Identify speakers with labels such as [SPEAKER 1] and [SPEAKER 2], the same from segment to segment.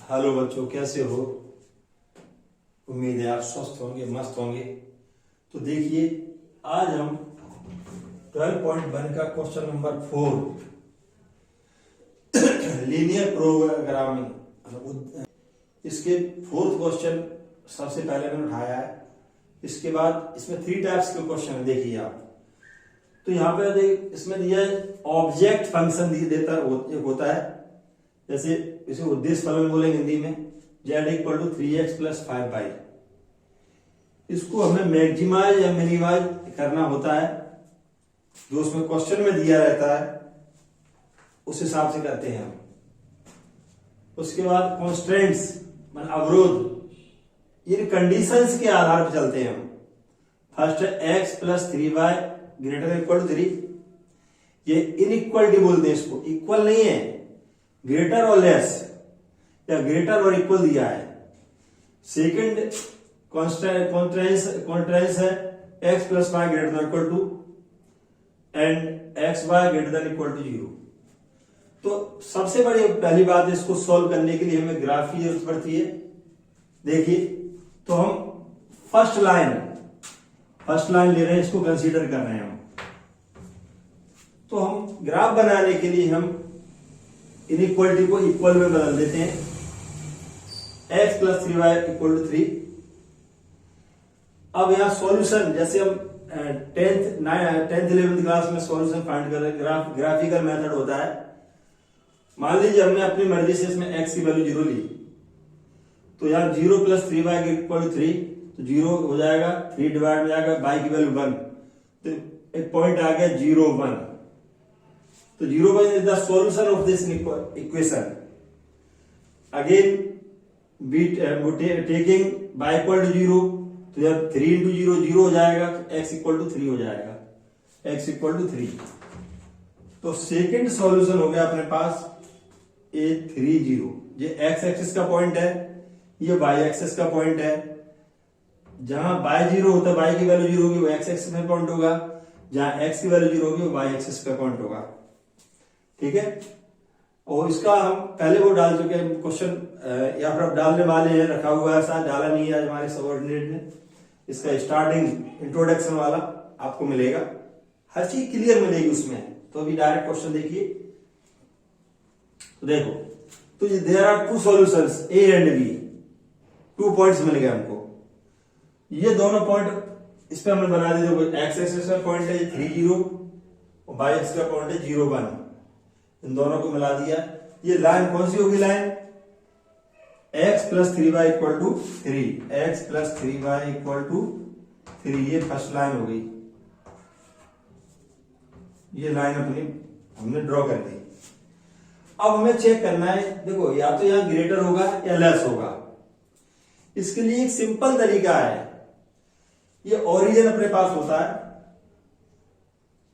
[SPEAKER 1] Hello बच्चों, कैसे हो? उम्मीद है आप स्वस्थ होंगे, मस्त होंगे। तो देखिए, आज हम 12.1 का क्वेश्चन नंबर 4 लीनियर प्रोग्रामिंग, इसके फोर्थ क्वेश्चन सबसे पहले मैंने उठाया है। इसके बाद इसमें 3 टाइप्स के क्वेश्चन है। देखिए आप, तो यहाँ पे इसमें दिया है ऑब्जेक्ट फंक्शन देता एक होता है, जैसे इसे उद्देश्य फलन बोलेंगे हिंदी में, z equal to 3x plus 5y। इसको हमें मैक्सिमाइज या मिनिमाइज करना होता है, जो उसमें क्वेश्चन में दिया रहता है उस हिसाब से करते हैं हम। उसके बाद कॉन्स्ट्रेंट्स मान अवरोध, इन कंडीशंस के आधार पर चलते हैं हम। फर्स्ट है x plus 3y greater equal to 3। ये इनइक्वलिटी बोलते हैं इसको, इक्वल नहीं है, ग्रेटर और लेस या ग्रेटर और इक्वल दिया है। सेकंड कॉन्स्ट्रेंट्स है x plus y greater than equal to and x y greater than equal to 0। तो सबसे बड़ी पहली बात है, इसको सॉल्व करने के लिए हमें ग्राफ की जरूरत पड़ती है। देखिए, तो हम फर्स्ट लाइन ले रहे हैं, इसको कंसीडर कर रहे हैं हम। तो हम ग्राफ बनाने के लिए हम इनइक्वलिटी को इक्वल में बदल देते हैं। x plus 3y equal to 3। अब यहां सॉल्यूशन, जैसे हम 10th 11th क्लास में सॉल्यूशन फाइंड कर रहे हैं, ग्राफिकल मेथड होता है। मान लीजिए हमने अपनी मर्जी से इसमें x की वैल्यू 0 ली, तो यहाँ 0 प्लस 3y इक्वल टू 3, तो 0 हो जाएगा, 3 डिवाइड में जाएगा, y की वैल्यू 1, तो एक पॉइंट आ गया 0 1। तो 0 1 is the solution of this equation. Again taking y equal to 0, तो जब 3 इंटू 0 0 हो जाएगा, x इक्वल टू 3 हो जाएगा, x इक्वल टू 3। तो सेकेंड सॉल्यूशन हो गया अपने पास A30। ये x एक्सिस का पॉइंट है, ये y एक्सिस का पॉइंट है। जहां y 0 होता है, y की वैल्यू 0 होगी, वो x एक्सिस में पॉइंट होगा। जहां x की वैल्यू 0 होगी, वो y एक्सिस का पॉइंट होगा। ठीक है, और इसका हम पहले वो डाल चुके हैं क्वेश्चन, या फिर अब डालने वाले हैं, रखा हुआ है, साथ डाला नहीं है आज हमारे सबऑर्डिनेट में। इसका स्टार्टिंग इंट्रोडक्शन वाला आपको मिलेगा, हर चीज क्लियर मिलेगी उसमें। तो अभी डायरेक्ट क्वेश्चन देखिए। तो देखो, तो there are 2 solutions A and B, 2 points मिल गए हमको। ये दोनों पॉइंट इस पे हमने बना दिया। देखो, x एक्सिस का पॉइंट है 3 0 और y एक्सिस का पॉइंट है 0 1। इन दोनों को मिला दिया। ये लाइन कौन सी होगी? Line x plus 3y equal to 3, x plus 3y equal to 3, ये फर्स्ट लाइन हो गई। ये लाइन अपनी हमने ड्रॉ कर दी। अब हमें चेक करना है, देखो, या तो यहां ग्रेटर होगा या लेस होगा। इसके लिए एक सिंपल तरीका है, ये ओरिजिन अपने पास होता है।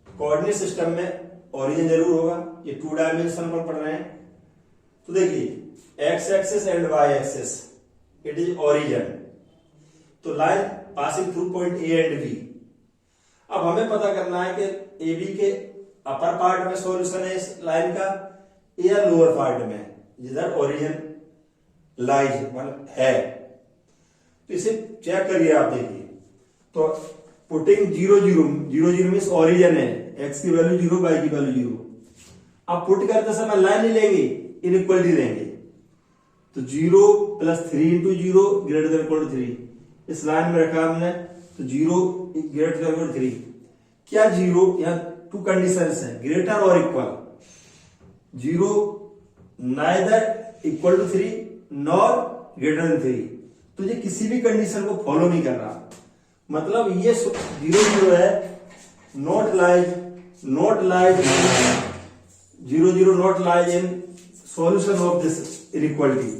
[SPEAKER 1] कोऑर्डिनेट सिस्टम में ओरिजिन जरूर होगा, ये 2 डायमेंशन पर पढ़ रहे हैं। तो देखिए, x axis and y axis, it is origin. तो line passing through point A and B। अब हमें पता करना है कि AB के अपर पार्ट में सॉल्यूशन है इस लाइन का, या लोअर पार्ट में, जिधर ओरिजिन लाइज है। तो इसे चेक करिए आप, देखिए। तो पुटिंग 0 0 0 0 मीन्स ओरिजिन है, x की वैल्यू 0, y की वैल्यू 0। अब पुट करते समय लाइन नहीं लेंगे, इनइक्वलिटी लेंगे। तो 0 plus 3 into 0 greater than equal to 3, इस लाइन में रखा हमने। तो 0 ग्रेटर देन इक्वल टू 3। क्या 0, यहां 2 कंडीशंस है, ग्रेटर और equal. 0 neither equal to 3 nor greater than 3। तो ये किसी भी कंडीशन को फॉलो नहीं कर रहा। मतलब ये 0 0 है, not lies 0 0 not lies in solution of this inequality,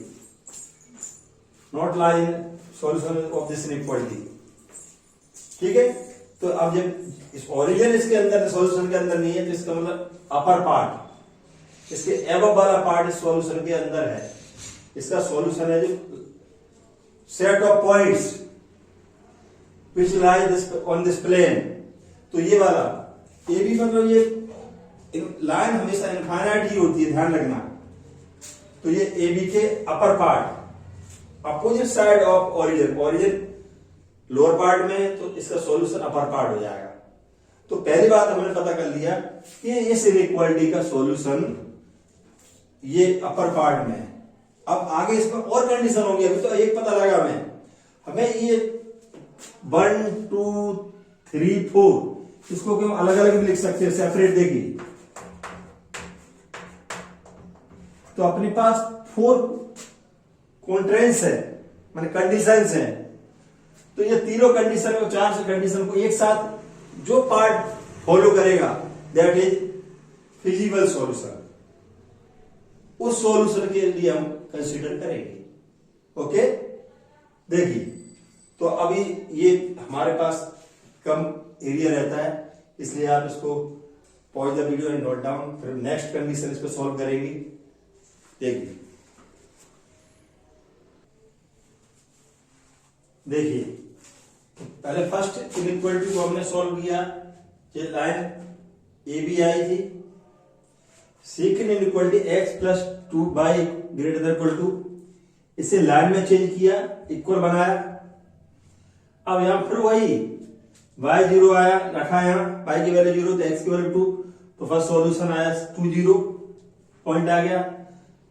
[SPEAKER 1] not lies in solution of this inequality. ठीक है, तो अब जब इस ओरिजिन इसके अंदर, सॉल्यूशन के अंदर नहीं है, तो इसका मतलब अपर पार्ट, इसके एबव वाला पार्ट इस सॉल्यूशन के अंदर है। इसका सॉल्यूशन है जो set of points which lie on this plane. तो ये वाला ए बी, मतलब ये लाइन हमेशा इनफाइनाइट ही होती है, ध्यान रखना। तो ये ए बी के upper part opposite side of origin, origin lower part में, तो इसका सॉल्यूशन अपर पार्ट हो जाएगा। तो पहली बात हमने पता कर लिया कि इस इनइक्वालिटी का सॉल्यूशन ये अपर पार्ट में है। अब आगे इसमें और कंडीशन होगी, अभी तो एक पता लगा हमें ये 1 2 3 4 इसको क्यों अलग अलग भी लिख सकते हैं, सेपरेट। देखिए तो अपने पास 4 कॉन्ट्रेंट्स है, माने कंडीशंस हैं। तो ये तीनों कंडीशन को, 4 कंडीशन को एक साथ जो पार्ट फॉलो करेगा दैट इज फिजिबल सॉल्यूशन, उस सॉल्यूशन के लिए हम कंसीडर करेंगे। ओके, देखिए तो अभी ये हमारे पास कम एरिया रहता है, इसलिए आप इसको pause the video and note down, फिर नेक्स्ट कंडीशन इस पे सॉल्व करेंगे। देखिए पहले फर्स्ट इनइक्वालिटी को हमने सॉल्व किया, ये लाइन ए बी आई थी। Second inequality x plus 2y greater than equal to, इसे लाइन में चेंज किया, इक्वल बनाया। अब यहां फिर वही y 0 आया, रखा यहां y की वैल्यू 0 तो x की वैल्यू 2, तो फर्स्ट सॉल्यूशन आया 2 0 पॉइंट आ गया।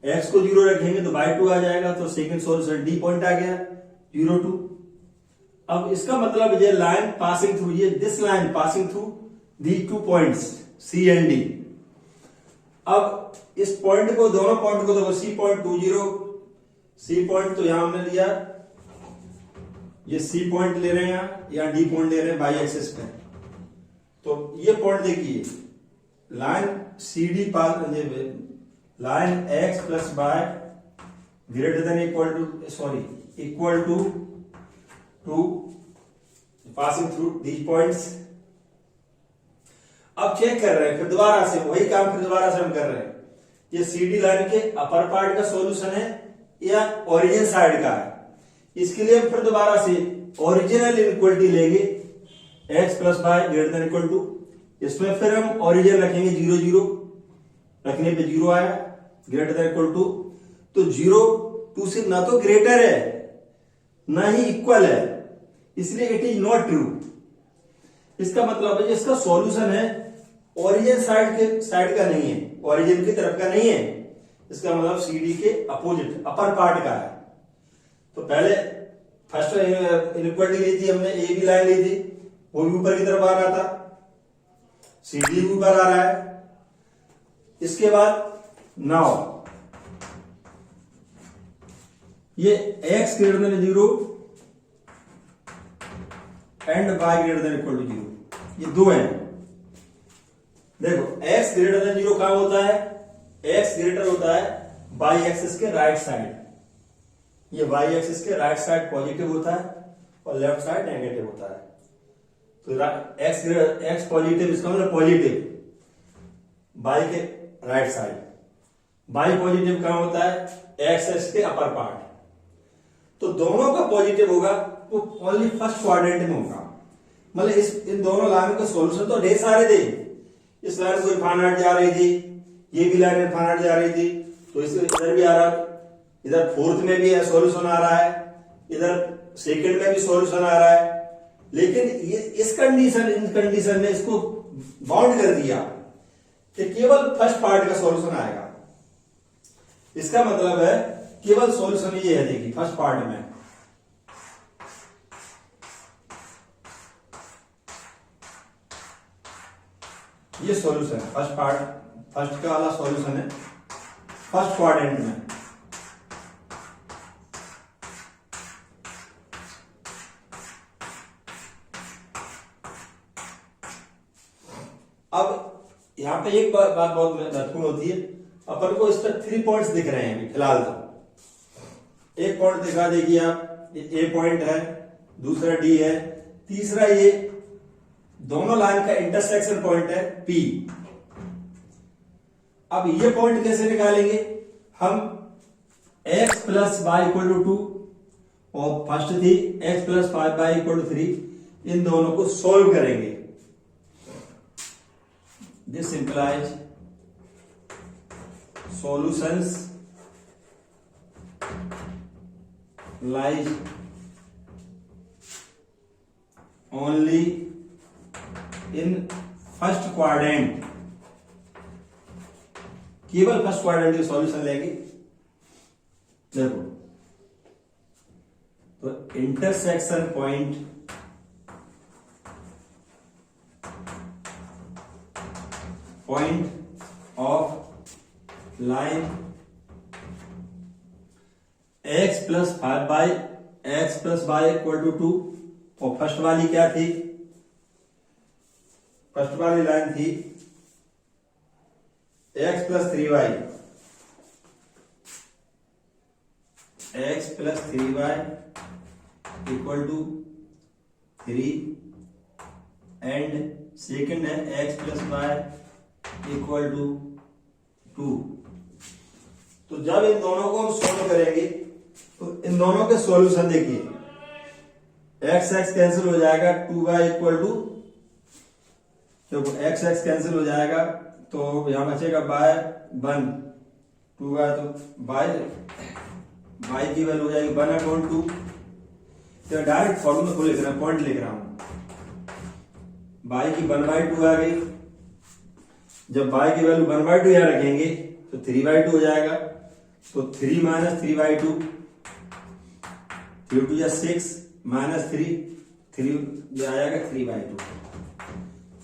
[SPEAKER 1] x को 0 रखेंगे तो y 2 आ जाएगा, तो सेकंड सॉल्यूशन d पॉइंट आ गया 0 2। अब इसका मतलब ये लाइन पासिंग थ्रू, ये this line passing through the 2 points C and D। अब इस पॉइंट को, दोनों पॉइंट को देखो, C पॉइंट 2 0, C पॉइंट तो यहां हमने लिया, ये C पॉइंट ले रहे हैं या D पॉइंट ले रहे हैं बाई एक्सिस पे। तो ये पॉइंट देखिए, line CD pass, line x plus y greater than equal to, sorry equal to passing through these points. अब चेक कर रहे हैं, फिर दोबारा से वही काम फिर दोबारा से हम कर रहे हैं, ये CD लाइन के अपर पार्ट का सॉल्यूशन है या ओरिजिन साइड का है। इसके लिए हम फिर दोबारा से ओरिजिनल इनइक्वालिटी लेंगे, x plus y greater than equal to, इसमें फिर हम ओरिजिन रखेंगे 0 0, रखने पे 0 आया, ग्रेटर देन इक्वल टू, तो 0 2 से ना तो ग्रेटर है ना ही इक्वल है, इसलिए इट इज नॉट ट्रू। इसका मतलब है इसका सॉल्यूशन है ओरिजिन साइड का नहीं है, ओरिजिन की तरफ का नहीं है, इसका मतलब CD के अपोजिट अपर पार्ट का है। तो पहले फर्स्ट इनइक्वालिटी ली थी हमने, ए बी लाइन ली थी, वो भी ऊपर की तरफ आ रहा था, CD भी ऊपर आ रहा है। इसके बाद नाउ ये x greater than 0 and y greater than equal to 0, ये दो हैं। देखो x ग्रेटर देन 0 कहां होता है, x ग्रेटर होता है y एक्सिस के राइट साइड, ये y एक्सिस के राइट साइड पॉजिटिव होता है और लेफ्ट साइड नेगेटिव होता है। तो x पॉजिटिव, इसका मतलब पॉजिटिव y के राइट साइड, y पॉजिटिव कहां होता है, एक्सिस के अपर पार्ट। तो दोनों का पॉजिटिव होगा वो ओनली फर्स्ट क्वाड्रेंट में होगा, मतलब इन दोनों लाइन का सॉल्यूशन तो ढेर सारे थे। इस लाइन को इरफानाट जा रही थी, ये भी लाइन इरफानाट जा रही थी, तो इधर भी आ रहा, इधर फोर्थ में भी सॉल्यूशन आ रहा है, इधर सेकंड में भी सॉल्यूशन आ रहा है। लेकिन ये इस कंडीशन ने इसको बाउंड कर दिया कि केवल फर्स्ट पार्ट का सॉल्यूशन आएगा। इसका मतलब है केवल सॉल्यूशन ये है, देखिए फर्स्ट पार्ट में ये सॉल्यूशन है, फर्स्ट पार्ट, फर्स्ट का वाला सॉल्यूशन है फर्स्ट क्वाड्रेंट में। अब यहां पे एक बात बहुत महत्वपूर्ण होती है, अपन को इस पर 3 पॉइंट्स दिख रहे हैं फिलहाल। तो एक पॉइंट दिखा देखिए आप, ए पॉइंट है, दूसरा डी है, तीसरा ये दोनों लाइन का इंटरसेक्शन पॉइंट है पी। अब ये पॉइंट कैसे निकालेंगे हम, x plus y equal to 2 और फर्स्ट थी x plus 5y equal to 3, इन दोनों को सॉल्व करेंगे। This implies solutions lies only in first quadrant, केवल फर्स्ट क्वाड्रेंट के सॉल्यूशन लेंगे। देखो तो intersection point of line x plus 5 by x plus y equal to 2, और फर्स्ट वाली क्या थी, फर्स्ट वाली लाइन थी x plus 3y, x plus 3y equal to 3, and second है x plus y equal to 2। तो जब इन दोनों को हम सोल्व करेंगे तो इन दोनों के सॉल्यूशन देखिए, x x कैंसिल हो जाएगा, 2y इक्वल टू, देखो x x कैंसिल हो जाएगा तो यहां बचेगा बाय 1, 2y, तो y की वैल्यू हो जाएगी 1/2। तो डायरेक्ट फॉर्मूला को लिख रहा हूं, पॉइंट लिख रहा हूं, y की 1/2 आ गई। जब y की वैल्यू 1/2 यहां रखेंगे तो 3/2 हो जाएगा, तो 3 माइनस 3/2, 3 2 6 माइनस 3 आएगा 3/2।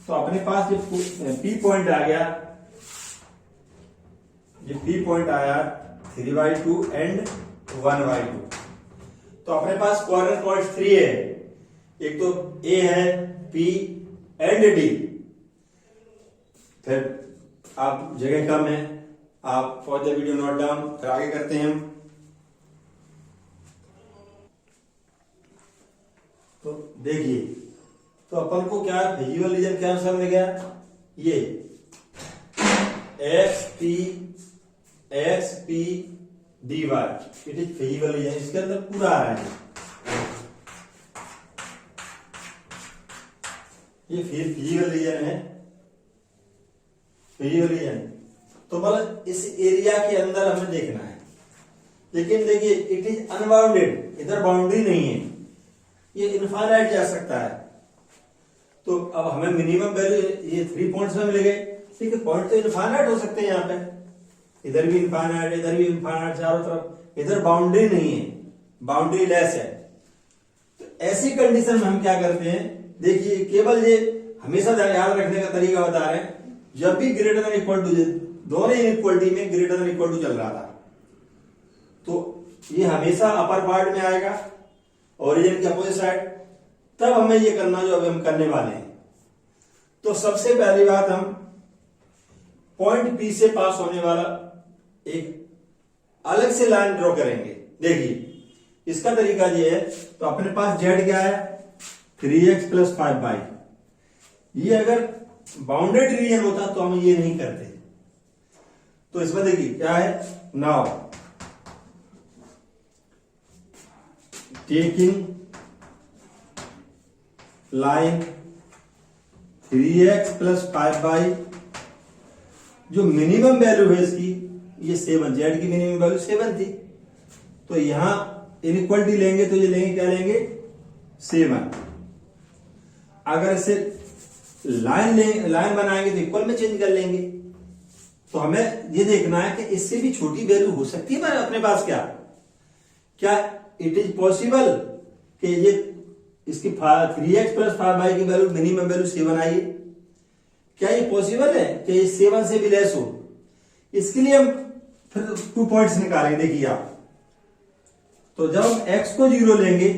[SPEAKER 1] तो अपने पास जो P पॉइंट आ गया, ये P पॉइंट आया 3/2 एंड 1/2। तो अपने पास क्वाड्रेंट पॉइंट 3 है, एक तो A है, P एंड D। फिर आप जगह कम है, आप for the video note down, फिर आगे करते हैं हम। तो देखिए, तो अपन को क्या फिजिकल रीजन क्या आंसर मिल गया, ये x p d y, it is physical region, इसके अंदर पूरा आ रहा है, ये फिजिकल रीजन है, फिजिकल रीजन। तो मतलब इस एरिया के अंदर हमें देखना है, लेकिन देखिए इट इज अनबाउंडेड, इधर बाउंड्री नहीं है, ये इनफाइनाइट जा सकता है। तो अब हमें मिनिमम वैल्यू ये 3 पॉइंट्स में मिल गए, ठीक है, पॉइंट तो इनफाइनाइट हो सकते हैं यहाँ पे, इधर भी इनफाइनाइट, इधर भी इनफाइनाइट, चारों तरफ, इधर बाउंड्री नहीं है, बाउंड्री लेस है। तो ऐसी कंडीशन में हम क्या करते हैं, देखिए केवल ये हमेशा याद रखने का तरीका बता रहे हैं, जब भी ग्रेटर देन इक्वल टू, दोनों इनइक्वलिटी में ग्रेटर देन इक्वल टू चल रहा था, तो ये हमेशा अपर पार्ट में आएगा, ओरिजिन के अपोजिट साइड, तब हमें ये करना जो अभी हम करने वाले हैं। तो सबसे पहली बात, हम पॉइंट P से पास होने वाला एक अलग से लाइन ड्रॉ करेंगे। देखिए इसका तरीका ये है, तो अपने पास Z क्या है, 3x प्लस 5y। ये अगर बाउंडेड रीजन होता तो हम ये नहीं करते। तो इसमें देखिए क्या है, now taking line 3x plus 5y, जो मिनिमम वैल्यू है इसकी ये 7, जेड की मिनिमम वैल्यू 7 थी, तो यहां इनइक्वलिटी लेंगे तो ये लेंगे, क्या लेंगे, 7। अगर इसे लाइन बनाएंगे तो इक्वल में चेंज कर लेंगे। तो हमें ये देखना है कि इससे भी छोटी वैल्यू हो सकती है हमारे अपने पास, क्या इट इज पॉसिबल कि ये इसकी 3x प्लस 5y की वैल्यू मिनिमम वैल्यू 7 आई, क्या ये पॉसिबल है कि ये 7 से भी लेस हो? इसके लिए हम फिर 2 पॉइंट्स निकालेंगे। देखिए आप, तो जब हम x को 0 लेंगे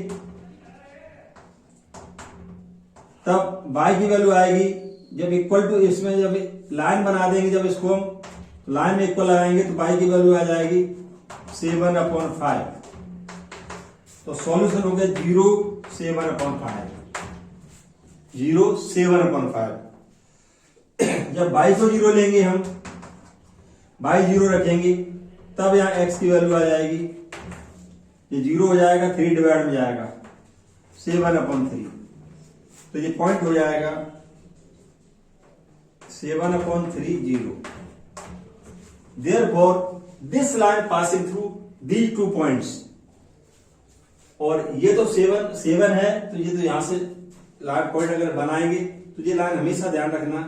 [SPEAKER 1] तब y की वैल्यू आएगी, जब इक्वल टू, इसमें जब लाइन बना देंगे, जब इसको हम लाइन में इक्वल लगाएंगे तो y की वैल्यू आ जाएगी 7/5। तो सॉल्यूशन हो गया 0 7/5, 0 7/5। जब y को 0 लेंगे हम, y 0 रखेंगे, तब यहां x की वैल्यू आ जाएगी, ये 0 हो जाएगा, 3 डिवाइड में जाएगा 7/3, तो ये पॉइंट हो जाएगा 7/3 0। Therefore, this line passing through these 2 points और ये तो 7 है, तो ये तो यहां से लाइन पॉइंट अगर बनाएंगे तो ये लाइन हमेशा ध्यान रखना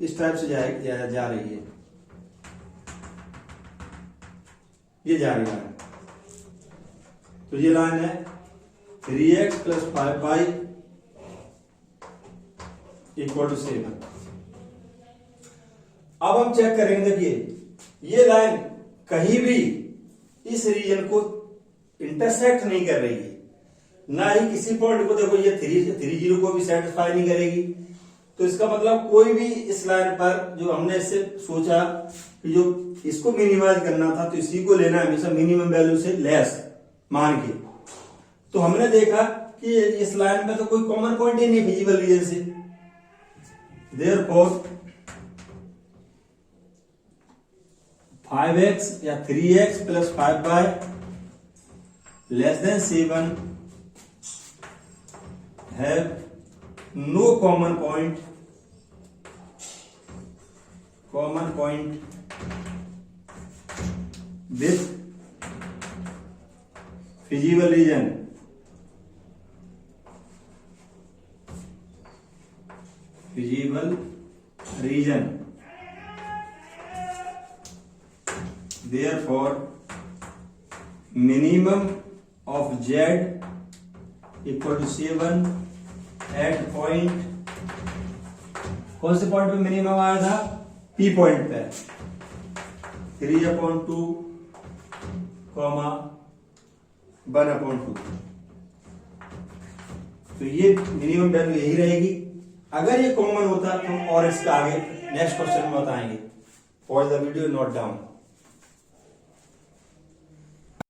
[SPEAKER 1] इस टाइप से जा रही है, ये जा रही है। तो ये लाइन है 3x + 5y = 7। अब हम चेक करेंगे, देखिए ये लाइन कहीं भी इस रीजन को इंटरसेक्ट नहीं कर रही है, ना ही किसी पॉइंट को, देखो ये 30 को भी सेटिस्फाई नहीं करेगी। तो इसका मतलब कोई भी इस लाइन पर, जो हमने इससे सोचा कि जो इसको मिनिमाइज करना था, तो इसी को लेना हमेशा मिनिमम वैल्यू से लेस मान के। तो हमने देखा कि इस लाइन में तो कोई कॉमन पॉइंट ही नहीं विजिबल रीजन से, देयरफॉर 5x या 3x + 5y < 7 have no common point with visible region. Therefore, minimum of z = 7 at point, कौन से पॉइंट पे मिनिमम आया था? P पॉइंट पे 3/2, 1/2। तो ये मिनिमम वैल्यू यही रहेगी। अगर ये कॉमन होता तो और इसका आगे नेक्स्ट क्वेश्चन में बताएंगे। Pause the video, note down.